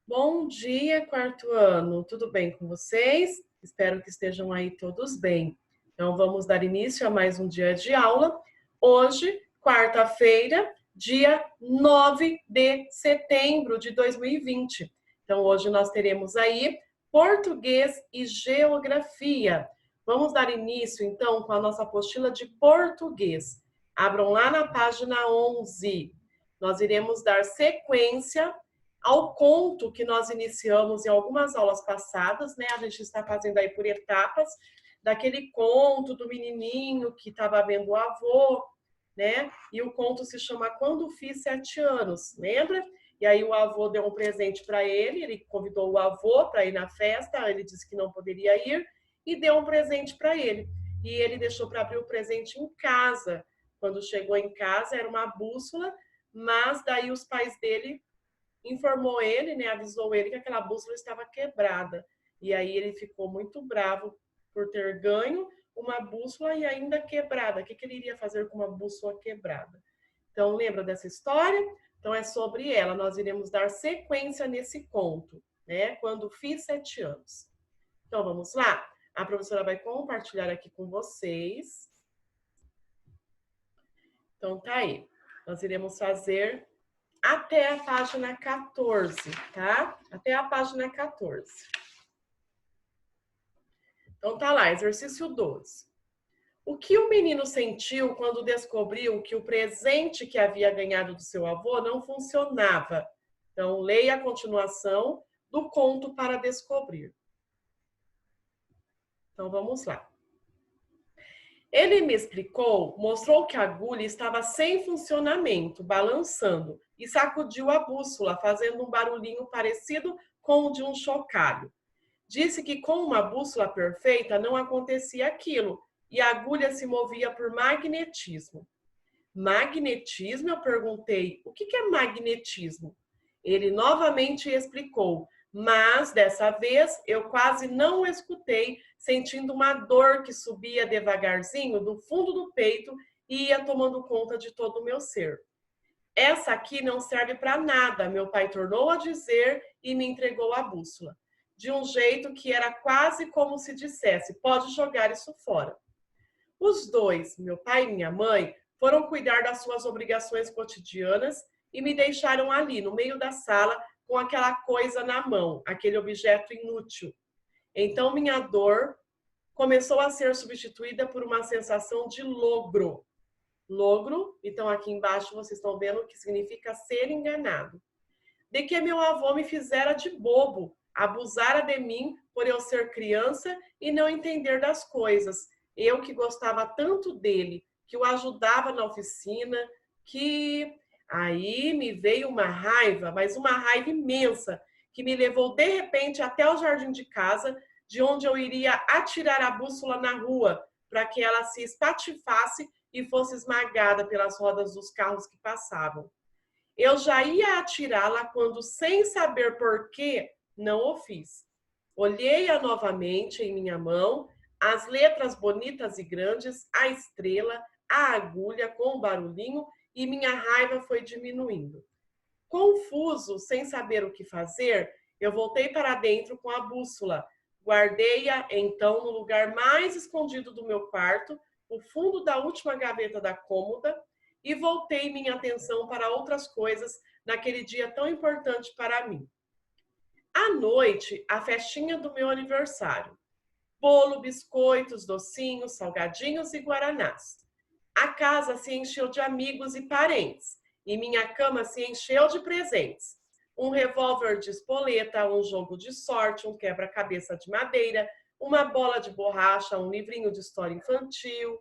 Bom dia, quarto ano. Tudo bem com vocês? Espero que estejam aí todos bem. Então, vamos dar início a mais um dia de aula. Hoje, quarta-feira, dia 9 de setembro de 2020. Então, hoje nós teremos aí português e geografia. Vamos dar início, então, com a nossa apostila de português. Abram lá na página 11. Nós iremos dar sequência ao conto que nós iniciamos em algumas aulas passadas, né? A gente está fazendo aí por etapas, daquele conto do menininho que estava vendo o avô, né? E o conto se chama Quando Fiz 7 Anos, lembra? E aí o avô deu um presente para ele convidou o avô para ir na festa, ele disse que não poderia ir e deu um presente para ele. E ele deixou para abrir o presente em casa. Quando chegou em casa, era uma bússola, mas daí os pais dele informou ele, né, avisou ele que aquela bússola estava quebrada. E aí ele ficou muito bravo por ter ganho uma bússola e ainda quebrada. O que ele iria fazer com uma bússola quebrada? Então, lembra dessa história? Então, é sobre ela. Nós iremos dar sequência nesse conto, né? Quando fiz 7 anos. Então, vamos lá? A professora vai compartilhar aqui com vocês. Então, tá aí. Nós iremos fazer até a página 14, tá? Até a página 14. Então tá lá, exercício 12. O que o menino sentiu quando descobriu que o presente que havia ganhado do seu avô não funcionava? Então, leia a continuação do conto para descobrir. Então, vamos lá. Ele me explicou, mostrou que a agulha estava sem funcionamento, balançando, e sacudiu a bússola, fazendo um barulhinho parecido com o de um chocalho. Disse que com uma bússola perfeita não acontecia aquilo, e a agulha se movia por magnetismo. Magnetismo? Eu perguntei. O que é magnetismo? Ele novamente explicou, mas dessa vez eu quase não o escutei, sentindo uma dor que subia devagarzinho do fundo do peito e ia tomando conta de todo o meu ser. Essa aqui não serve para nada, meu pai tornou a dizer e me entregou a bússola. De um jeito que era quase como se dissesse: pode jogar isso fora. Os dois, meu pai e minha mãe, foram cuidar das suas obrigações cotidianas e me deixaram ali, no meio da sala, com aquela coisa na mão, aquele objeto inútil. Então minha dor começou a ser substituída por uma sensação de logro. Logro, então aqui embaixo vocês estão vendo o que significa ser enganado. De que meu avô me fizera de bobo, abusara de mim por eu ser criança e não entender das coisas. Eu que gostava tanto dele, que o ajudava na oficina, que aí me veio uma raiva, mas uma raiva imensa, que me levou de repente até o jardim de casa, de onde eu iria atirar a bússola na rua, para que ela se espatifasse e fosse esmagada pelas rodas dos carros que passavam. Eu já ia atirá-la quando, sem saber por quê, não o fiz. Olhei-a novamente em minha mão, as letras bonitas e grandes, a estrela, a agulha com o barulhinho, e minha raiva foi diminuindo. Confuso, sem saber o que fazer, eu voltei para dentro com a bússola. Guardei-a então no lugar mais escondido do meu quarto, o fundo da última gaveta da cômoda, e voltei minha atenção para outras coisas naquele dia tão importante para mim. À noite, a festinha do meu aniversário. Bolo, biscoitos, docinhos, salgadinhos e guaranás. A casa se encheu de amigos e parentes, e minha cama se encheu de presentes. Um revólver de espoleta, um jogo de sorte, um quebra-cabeça de madeira, uma bola de borracha, um livrinho de história infantil.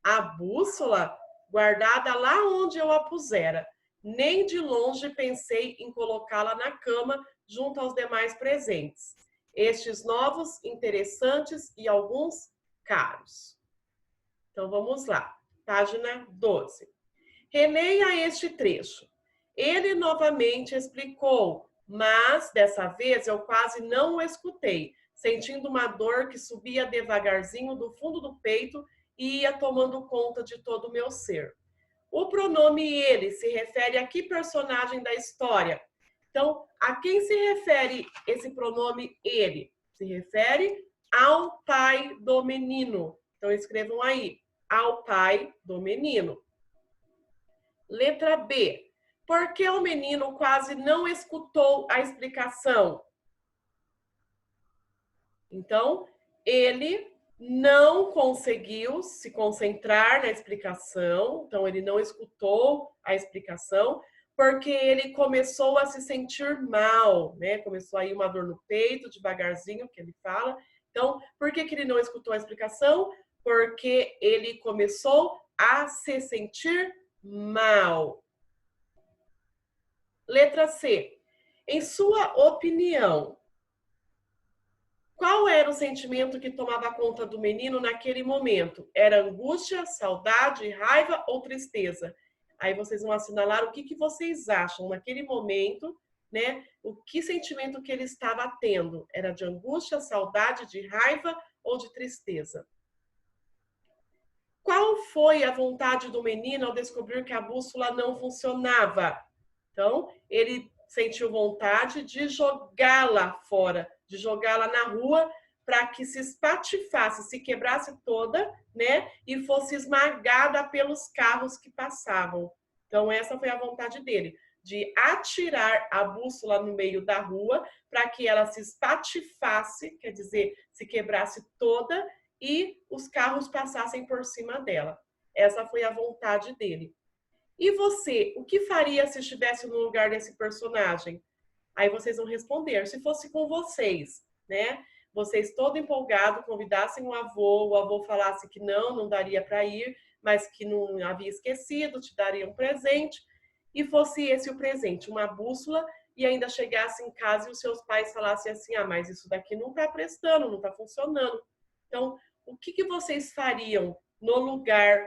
A bússola, guardada lá onde eu a pusera. Nem de longe pensei em colocá-la na cama junto aos demais presentes. Estes novos, interessantes e alguns caros. Então vamos lá. Página 12. Releia este trecho. Ele novamente explicou, mas dessa vez eu quase não o escutei, sentindo uma dor que subia devagarzinho do fundo do peito e ia tomando conta de todo o meu ser. O pronome ele se refere a que personagem da história? Então, a quem se refere esse pronome ele? Se refere ao pai do menino. Então, escrevam aí, ao pai do menino. Letra B. Por que o menino quase não escutou a explicação? Então, ele não conseguiu se concentrar na explicação, então ele não escutou a explicação, porque ele começou a se sentir mal, né? Começou aí uma dor no peito, devagarzinho, que ele fala. Então, por que ele não escutou a explicação? Porque ele começou a se sentir mal. Letra C. Em sua opinião, qual era o sentimento que tomava conta do menino naquele momento? Era angústia, saudade, raiva ou tristeza? Aí vocês vão assinalar o que vocês acham naquele momento, né? O que sentimento que ele estava tendo? Era de angústia, saudade, de raiva ou de tristeza? Qual foi a vontade do menino ao descobrir que a bússola não funcionava? Então, ele sentiu vontade de jogá-la fora, de jogá-la na rua, para que se espatifasse, se quebrasse toda, né? E fosse esmagada pelos carros que passavam. Então, essa foi a vontade dele, de atirar a bússola no meio da rua, para que ela se espatifasse, quer dizer, se quebrasse toda, e os carros passassem por cima dela. Essa foi a vontade dele. E você, o que faria se estivesse no lugar desse personagem? Aí vocês vão responder, se fosse com vocês, né? Vocês todo empolgado convidassem o avô falasse que não daria para ir, mas que não havia esquecido, te daria um presente, e fosse esse o presente, uma bússola, e ainda chegasse em casa e os seus pais falassem assim, mas isso daqui não está prestando, não está funcionando. Então, o que vocês fariam no lugar,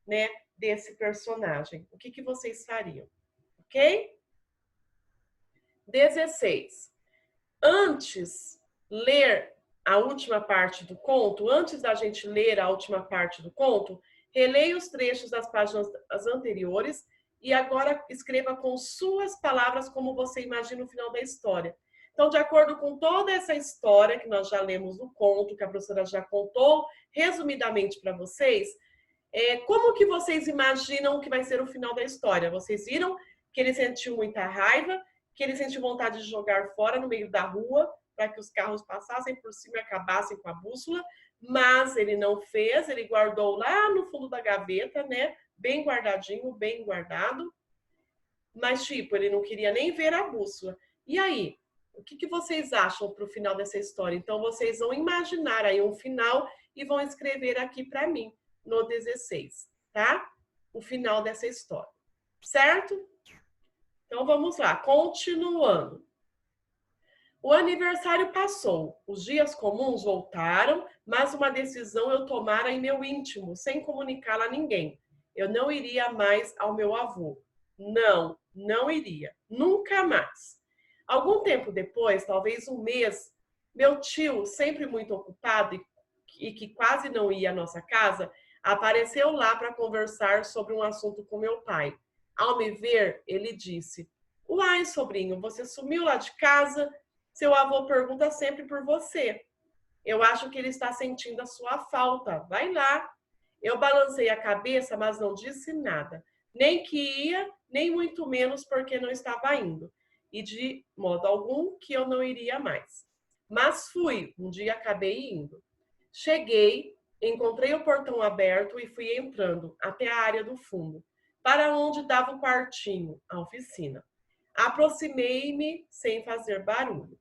né, desse personagem? O que vocês fariam? Ok? 16. Antes ler a última parte do conto, antes da gente ler a última parte do conto, releia os trechos das páginas anteriores e agora escreva com suas palavras como você imagina o final da história. Então, de acordo com toda essa história que nós já lemos no conto, que a professora já contou resumidamente para vocês, como que vocês imaginam que vai ser o final da história? Vocês viram que ele sentiu muita raiva, que ele sentiu vontade de jogar fora no meio da rua para que os carros passassem por cima e acabassem com a bússola, mas ele não fez, ele guardou lá no fundo da gaveta, né? Bem guardadinho, bem guardado. Mas, tipo, ele não queria nem ver a bússola. E aí? O que vocês acham para o final dessa história? Então, vocês vão imaginar aí um final e vão escrever aqui para mim no 16, tá? O final dessa história, certo? Então, vamos lá, continuando. O aniversário passou, os dias comuns voltaram, mas uma decisão eu tomara em meu íntimo, sem comunicá-la a ninguém. Eu não iria mais ao meu avô. Não iria, nunca mais. Algum tempo depois, talvez um mês, meu tio, sempre muito ocupado e que quase não ia à nossa casa, apareceu lá para conversar sobre um assunto com meu pai. Ao me ver, ele disse: "Uai, sobrinho, você sumiu lá de casa? Seu avô pergunta sempre por você. Eu acho que ele está sentindo a sua falta. Vai lá." Eu balancei a cabeça, mas não disse nada. Nem que ia, nem muito menos porque não estava indo. E de modo algum que eu não iria mais. Mas fui, um dia acabei indo. Cheguei, encontrei o portão aberto e fui entrando até a área do fundo, para onde dava o quartinho, a oficina. Aproximei-me sem fazer barulho.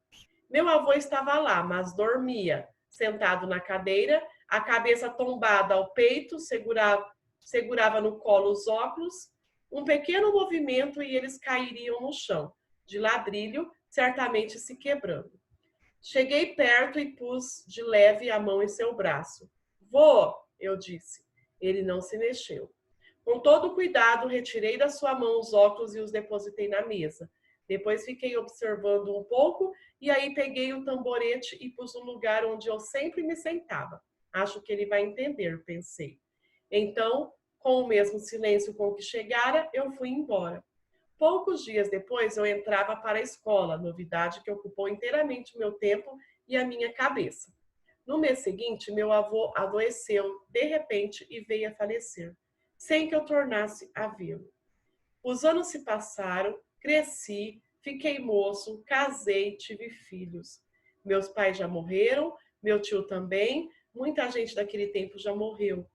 Meu avô estava lá, mas dormia, sentado na cadeira, a cabeça tombada ao peito, segurava no colo os óculos. Um pequeno movimento e eles cairiam no chão, de ladrilho, certamente se quebrando. Cheguei perto e pus de leve a mão em seu braço. "Vô", eu disse. Ele não se mexeu. Com todo cuidado, retirei da sua mão os óculos e os depositei na mesa. Depois fiquei observando um pouco e aí peguei o tamborete e pus no lugar onde eu sempre me sentava. Acho que ele vai entender, pensei. Então, com o mesmo silêncio com que chegara, eu fui embora. Poucos dias depois, eu entrava para a escola, novidade que ocupou inteiramente o meu tempo e a minha cabeça. No mês seguinte, meu avô adoeceu de repente e veio a falecer, sem que eu tornasse a vê-lo. Os anos se passaram, cresci, fiquei moço, casei, tive filhos. Meus pais já morreram, meu tio também, muita gente daquele tempo já morreu.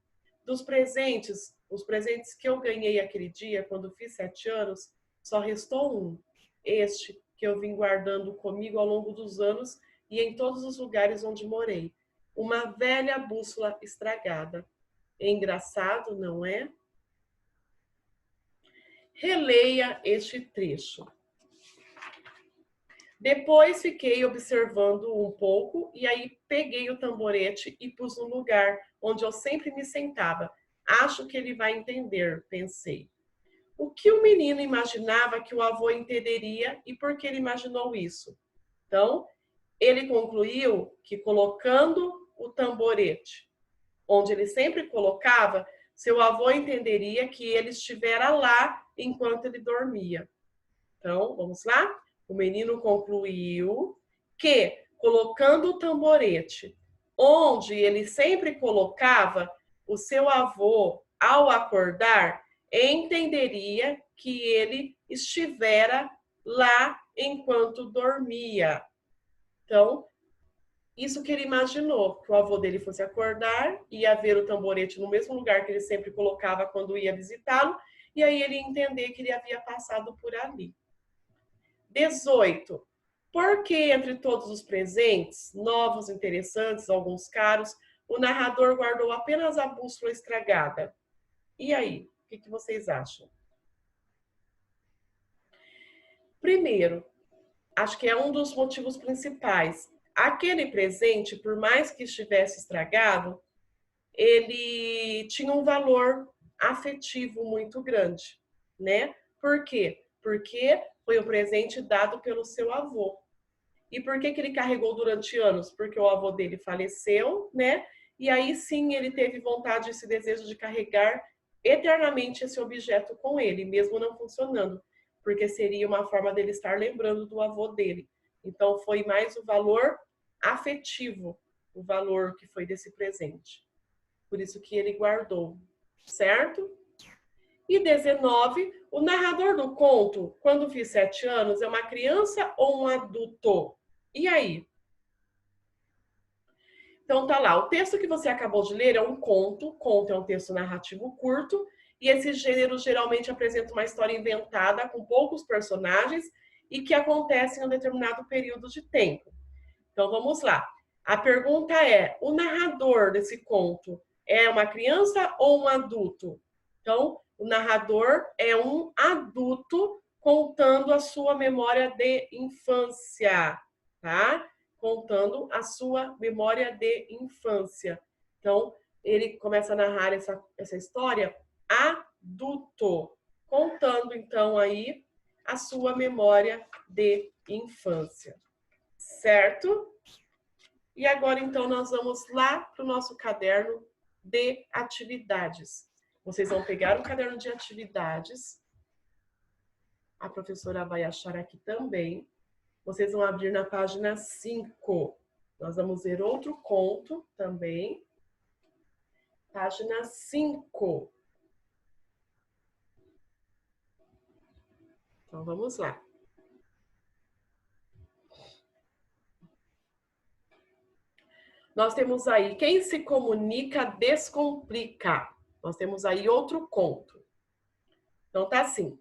Dos presentes, os presentes que eu ganhei aquele dia, quando fiz 7 anos, só restou um. Este que eu vim guardando comigo ao longo dos anos e em todos os lugares onde morei. Uma velha bússola estragada. É engraçado, não é? Releia este trecho. Depois fiquei observando um pouco e aí peguei o tamborete e pus no lugar onde eu sempre me sentava. Acho que ele vai entender, pensei. O que o menino imaginava que o avô entenderia e por que ele imaginou isso? Então, ele concluiu que colocando o tamborete onde ele sempre colocava, seu avô entenderia que ele estivera lá enquanto ele dormia. Então, vamos lá? O menino concluiu que, colocando o tamborete onde ele sempre colocava, o seu avô, ao acordar, entenderia que ele estivera lá enquanto dormia. Então, isso que ele imaginou, que o avô dele fosse acordar, ia ver o tamborete no mesmo lugar que ele sempre colocava quando ia visitá-lo, e aí ele ia entender que ele havia passado por ali. 18. Porque entre todos os presentes, novos, interessantes, alguns caros, o narrador guardou apenas a bússola estragada. E aí, o que vocês acham? Primeiro, acho que é um dos motivos principais. Aquele presente, por mais que estivesse estragado, ele tinha um valor afetivo muito grande, né? Por quê? Porque foi um presente dado pelo seu avô. E por que ele carregou durante anos? Porque o avô dele faleceu, né? E aí sim ele teve vontade, esse desejo de carregar eternamente esse objeto com ele, mesmo não funcionando, porque seria uma forma dele estar lembrando do avô dele. Então foi mais o valor afetivo, o valor que foi desse presente. Por isso que ele guardou, certo? E 19, o narrador do conto, quando fiz 7 anos, é uma criança ou um adulto? E aí? Então tá lá, o texto que você acabou de ler é um conto. Conto é um texto narrativo curto, e esse gênero geralmente apresenta uma história inventada com poucos personagens e que acontece em um determinado período de tempo. Então vamos lá. A pergunta é: o narrador desse conto é uma criança ou um adulto? Então, o narrador é um adulto contando a sua memória de infância, tá? Contando a sua memória de infância. Então, ele começa a narrar essa história adulto, contando então aí a sua memória de infância, certo? E agora então nós vamos lá para o nosso caderno de atividades. Vocês vão pegar o caderno de atividades. A professora vai achar aqui também. Vocês vão abrir na página 5. Nós vamos ver outro conto também. Página 5. Então vamos lá. Nós temos aí, quem se comunica descomplica. Nós temos aí outro conto. Então tá assim.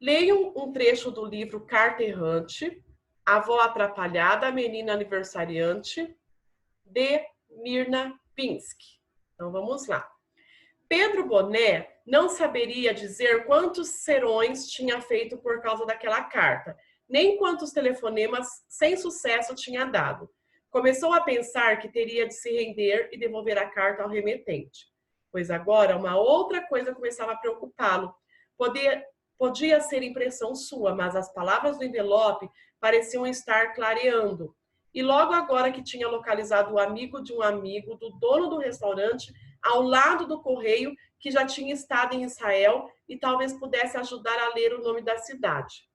Leiam um trecho do livro Carta Errante, Avó Atrapalhada, Menina Aniversariante, de Mirna Pinsky. Então vamos lá. Pedro Boné não saberia dizer quantos serões tinha feito por causa daquela carta, nem quantos telefonemas sem sucesso tinha dado. Começou a pensar que teria de se render e devolver a carta ao remetente, pois agora uma outra coisa começava a preocupá-lo. Podia ser impressão sua, mas as palavras do envelope pareciam estar clareando. E logo agora que tinha localizado o amigo de um amigo do dono do restaurante ao lado do correio, que já tinha estado em Israel e talvez pudesse ajudar a ler o nome da cidade.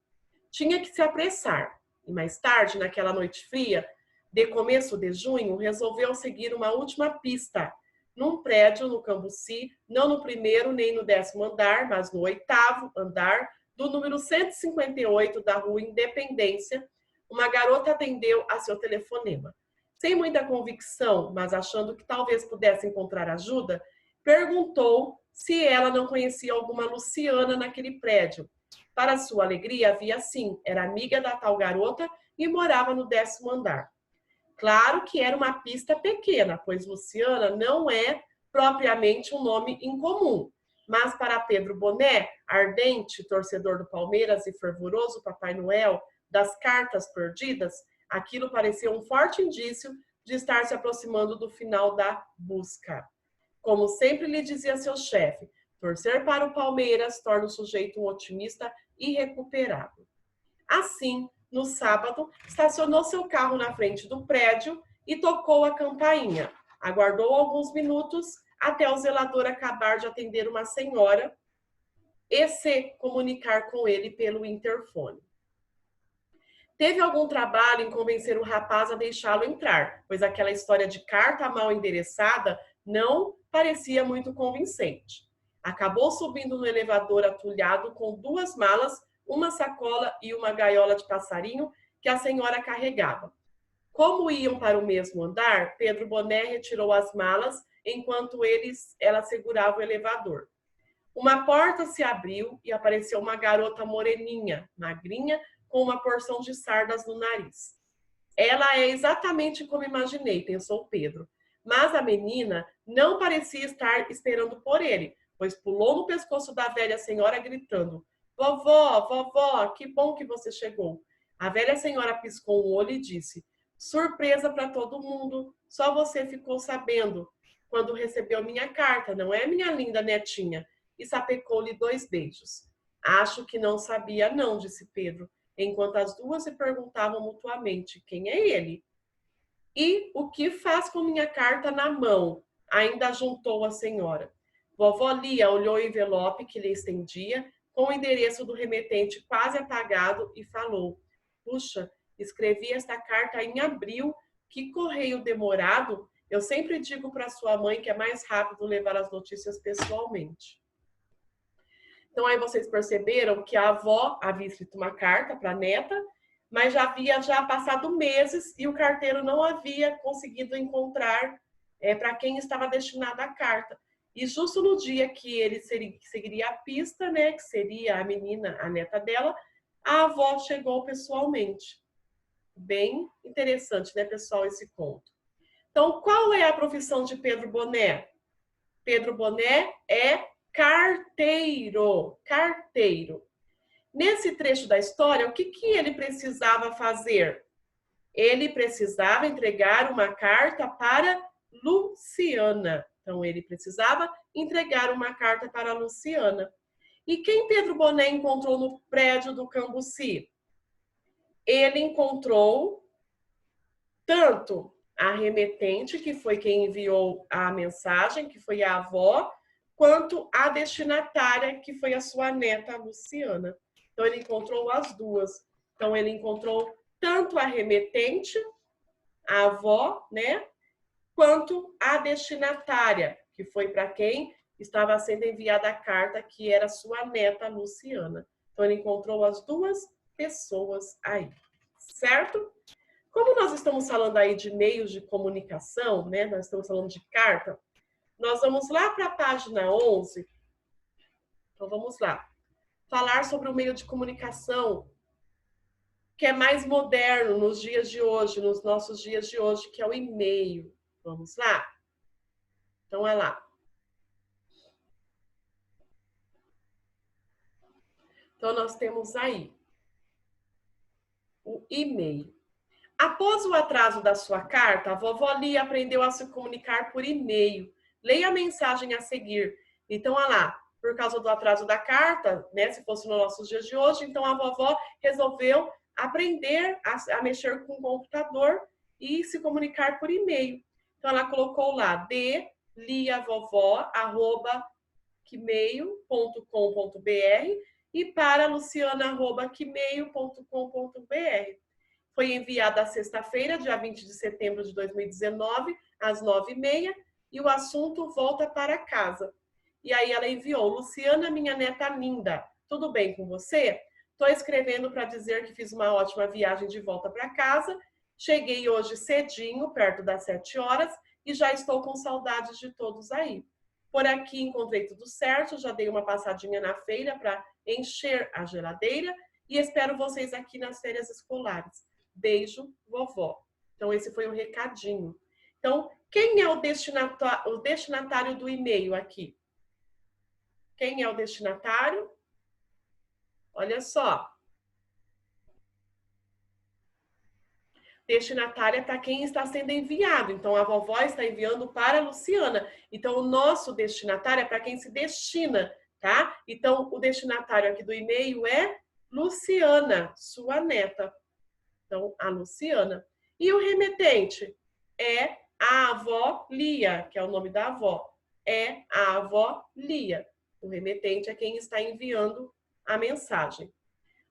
Tinha que se apressar, e mais tarde, naquela noite fria, de começo de junho, resolveu seguir uma última pista, num prédio no Cambuci, não no primeiro nem no 10º andar, mas no 8º andar, do número 158 da Rua Independência. Uma garota atendeu a seu telefonema. Sem muita convicção, mas achando que talvez pudesse encontrar ajuda, perguntou se ela não conhecia alguma Luciana naquele prédio. Para sua alegria, havia sim, era amiga da tal garota e morava no 10º andar. Claro que era uma pista pequena, pois Luciana não é propriamente um nome incomum. Mas para Pedro Boné, ardente torcedor do Palmeiras e fervoroso Papai Noel das cartas perdidas, aquilo parecia um forte indício de estar se aproximando do final da busca. Como sempre lhe dizia seu chefe, torcer para o Palmeiras torna o sujeito um otimista irrecuperável. Assim, no sábado, estacionou seu carro na frente do prédio e tocou a campainha. Aguardou alguns minutos até o zelador acabar de atender uma senhora e se comunicar com ele pelo interfone. Teve algum trabalho em convencer o rapaz a deixá-lo entrar, pois aquela história de carta mal endereçada não parecia muito convincente. Acabou subindo no elevador atulhado com 2 malas, uma sacola e uma gaiola de passarinho que a senhora carregava. Como iam para o mesmo andar, Pedro Boné retirou as malas enquanto ela segurava o elevador. Uma porta se abriu e apareceu uma garota moreninha, magrinha, com uma porção de sardas no nariz. Ela é exatamente como imaginei, pensou Pedro. Mas a menina não parecia estar esperando por ele, pois pulou no pescoço da velha senhora gritando: "Vovó, vovó, que bom que você chegou." A velha senhora piscou um olho e disse: "Surpresa para todo mundo, só você ficou sabendo quando recebeu minha carta, não é, minha linda netinha?" E sapecou-lhe 2 beijos. "Acho que não sabia não", disse Pedro, enquanto as duas se perguntavam mutuamente: quem é ele? "E o que faz com minha carta na mão?" ainda juntou a senhora. Vovó Lia olhou o envelope que lhe estendia, com o endereço do remetente quase apagado, e falou: "Puxa, escrevi esta carta em abril, que correio demorado. Eu sempre digo para sua mãe que é mais rápido levar as notícias pessoalmente." Então aí vocês perceberam que a avó havia escrito uma carta para a neta, mas já havia passado meses e o carteiro não havia conseguido encontrar para quem estava destinada a carta. E justo no dia que ele seguiria a pista, né, que seria a menina, a neta dela, a avó chegou pessoalmente. Bem interessante, né, pessoal, esse conto. Então, qual é a profissão de Pedro Boné? Pedro Boné é carteiro. Carteiro. Nesse trecho da história, o que ele precisava fazer? Ele precisava entregar uma carta para Luciana. Então, ele precisava entregar uma carta para Luciana. E quem Pedro Boné encontrou no prédio do Cambuci? Ele encontrou tanto a remetente, que foi quem enviou a mensagem, que foi a avó, quanto a destinatária, que foi a sua neta, a Luciana. Então, ele encontrou as duas. Então, ele encontrou tanto a remetente, a avó, né, quanto a destinatária, que foi para quem estava sendo enviada a carta, que era sua neta, Luciana. Então, ele encontrou as duas pessoas aí, certo? Como nós estamos falando aí de meios de comunicação, né, nós estamos falando de carta, nós vamos lá para a página 11. Então, vamos lá. Falar sobre o meio de comunicação que é mais moderno nos dias de hoje, nos nossos dias de hoje, que é o e-mail. Vamos lá? Então, é lá. Então, nós temos aí o e-mail. Após o atraso da sua carta, a vovó Lia aprendeu a se comunicar por e-mail. Leia a mensagem a seguir. Então, olha lá, por causa do atraso da carta, né, se fosse nos nossos dias de hoje, então a vovó resolveu aprender a mexer com o computador e se comunicar por e-mail. Então, ela colocou lá, de liavovó, arroba e para luciana@gmail.com.br. Foi enviada sexta-feira, dia 20 de setembro de 2019, às 9h30, e o assunto volta para casa. E aí ela enviou: Luciana, minha neta linda, tudo bem com você? Estou escrevendo para dizer que fiz uma ótima viagem de volta para casa. Cheguei hoje cedinho, perto das 7 horas, e já estou com saudades de todos aí. Por aqui encontrei tudo certo, já dei uma passadinha na feira para encher a geladeira e espero vocês aqui nas férias escolares. Beijo, vovó. Então, esse foi o recadinho. Então, quem é o destinatário do e-mail aqui? Quem é o destinatário? Olha só. Destinatária para quem está sendo enviado. Então, a vovó está enviando para a Luciana. Então, o nosso destinatário é para quem se destina, tá? Então, o destinatário aqui do e-mail é Luciana, sua neta. Então, a Luciana. E o remetente é a avó Lia, que é o nome da avó. É a avó Lia. O remetente é quem está enviando a mensagem.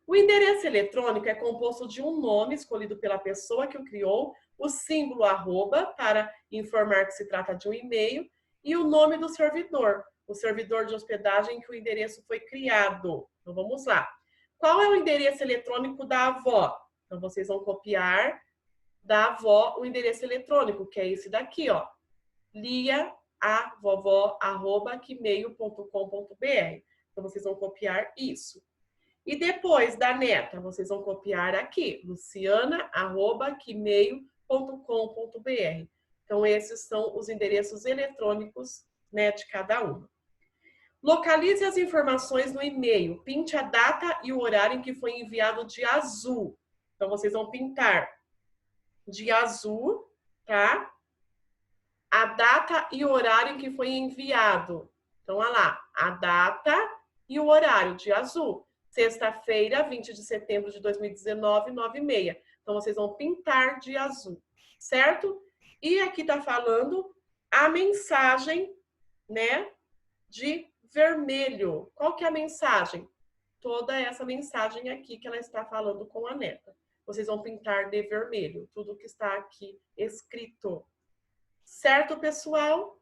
O endereço eletrônico é composto de um nome escolhido pela pessoa que o criou, o símbolo arroba para informar que se trata de um e-mail e o nome do servidor, o servidor de hospedagem que o endereço foi criado. Então vamos lá. Qual é o endereço eletrônico da avó? Então vocês vão copiar da avó o endereço eletrônico, que é esse daqui, ó. liaavovó@gmail.com.br. Então vocês vão copiar isso. E depois da neta, vocês vão copiar aqui, luciana@gmail.com.br. Então, esses são os endereços eletrônicos, né, de cada uma. Localize as informações no e-mail. Pinte a data e o horário em que foi enviado de azul. Então, vocês vão pintar de azul, tá? A data e o horário em que foi enviado. Então, olha lá, a data e o horário de azul. Sexta-feira, 20 de setembro de 2019, 9h30. Então, vocês vão pintar de azul, certo? E aqui tá falando a mensagem, né, de vermelho. Qual que é a mensagem? Toda essa mensagem aqui que ela está falando com a neta. Vocês vão pintar de vermelho, tudo que está aqui escrito. Certo, pessoal?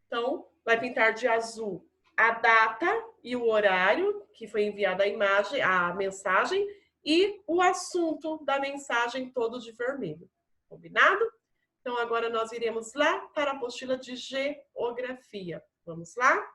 Então, vai pintar de azul a data e o horário que foi enviada a mensagem e o assunto da mensagem todo de vermelho. Combinado? Então, agora nós iremos lá para a apostila de geografia. Vamos lá?